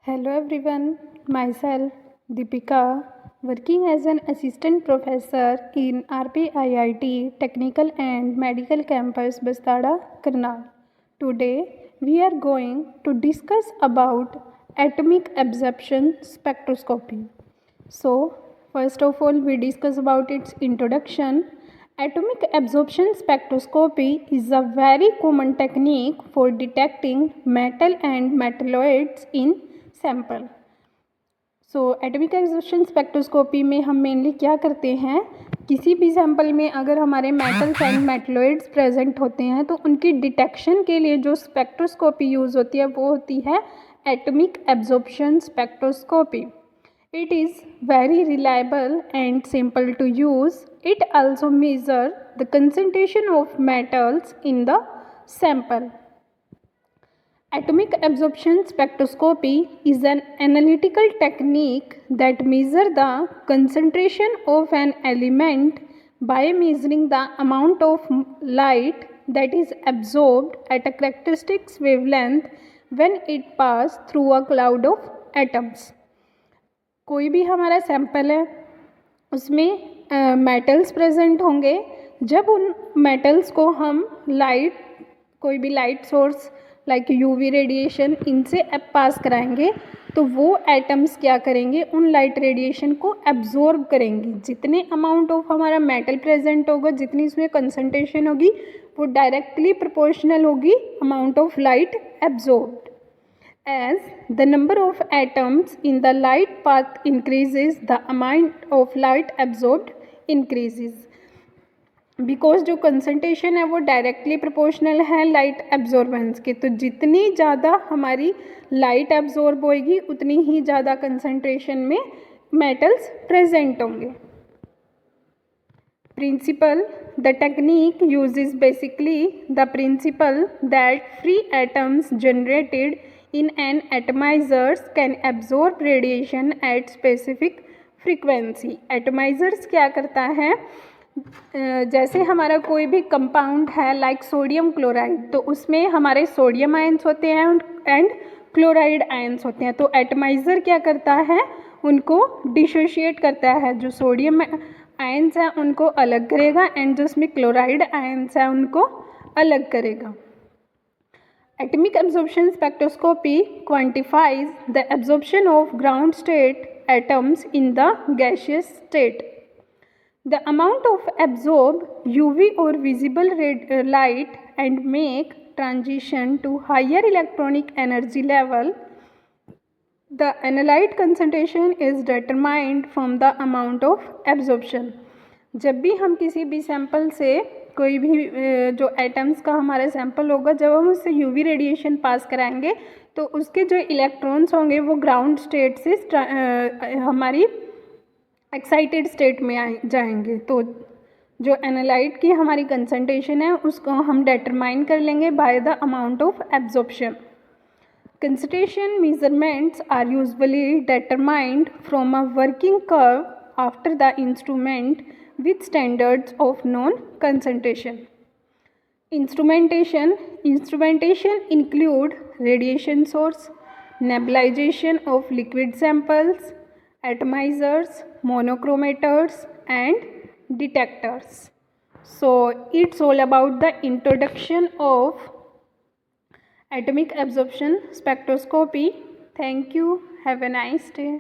Hello everyone, myself Deepika, working as an assistant professor in RPIIT Technical and Medical Campus Bastada, Karnal. Today we are going to discuss about atomic absorption spectroscopy. So first of all we discuss about its introduction. Atomic absorption spectroscopy is a very common technique for detecting metal and metalloids in sample. So atomic absorption spectroscopy में हम mainly क्या करते हैं, किसी भी sample में अगर हमारे मेटल्स एंड मेटलॉइड्स प्रेजेंट होते हैं तो उनकी डिटेक्शन के लिए जो स्पेक्ट्रोस्कोपी यूज़ होती है वो होती है atomic absorption spectroscopy. It is very reliable and simple to use. It also measures the concentration of metals in the sample. Atomic absorption spectroscopy is an analytical technique that measures the concentration of an element by measuring the amount of light that is absorbed at a characteristic wavelength when it passes through a cloud of atoms. कोई भी हमारा sample है उसमें metals present होंगे. जब उन metals को हम कोई भी light source like UV radiation इनसे पास कराएंगे तो वो एटम्स क्या करेंगे, उन लाइट रेडिएशन को एब्जॉर्ब करेंगे. जितने अमाउंट ऑफ हमारा मेटल प्रेजेंट होगा, जितनी इसमें कंसंट्रेशन होगी वो डायरेक्टली प्रोपोर्शनल होगी amount of light absorbed. As the number of atoms in the light path increases, the amount of light absorbed increases. Because जो कंसंट्रेशन है वो डायरेक्टली प्रोपोर्शनल है लाइट एब्जॉर्बेंस के, तो जितनी ज़्यादा हमारी लाइट एब्जॉर्ब होएगी उतनी ही ज़्यादा कंसंट्रेशन में मेटल्स प्रेजेंट होंगे. Principal. The technique uses basically the principle that free atoms generated in an atomizers can absorb radiation at specific frequency. Atomizers क्या करता है, जैसे हमारा कोई भी कंपाउंड है लाइक सोडियम क्लोराइड, तो उसमें हमारे सोडियम आयंस होते हैं एंड क्लोराइड आयंस होते हैं. तो एटमाइज़र क्या करता है, उनको डिसोशिएट करता है. जो सोडियम आयंस हैं उनको अलग करेगा एंड जो उसमें क्लोराइड आयंस हैं उनको अलग करेगा. Atomic absorption spectroscopy quantifies the absorption of ground state atoms in the gaseous state. The amount of absorbed UV or visible light and make transition to higher electronic energy level. The analyte concentration is determined from the amount of absorption. जब भी हम किसी भी sample से कोई भी जो atoms का हमारा सैंपल होगा, जब हम उससे यूवी रेडिएशन पास कराएंगे तो उसके जो इलेक्ट्रॉन्स होंगे वो ग्राउंड स्टेट से हमारी एक्साइटेड स्टेट में जाएंगे. तो जो एनालाइट की हमारी कंसंट्रेशन है उसको हम डिटरमाइन कर लेंगे by the amount of absorption. Concentration measurements are usually determined from a working curve after the instrument with standards of known concentration. Instrumentation include radiation source, nebulization of liquid samples, atomizers, monochromators and detectors. So it's all about the introduction of atomic absorption spectroscopy. Thank you. Have a nice day.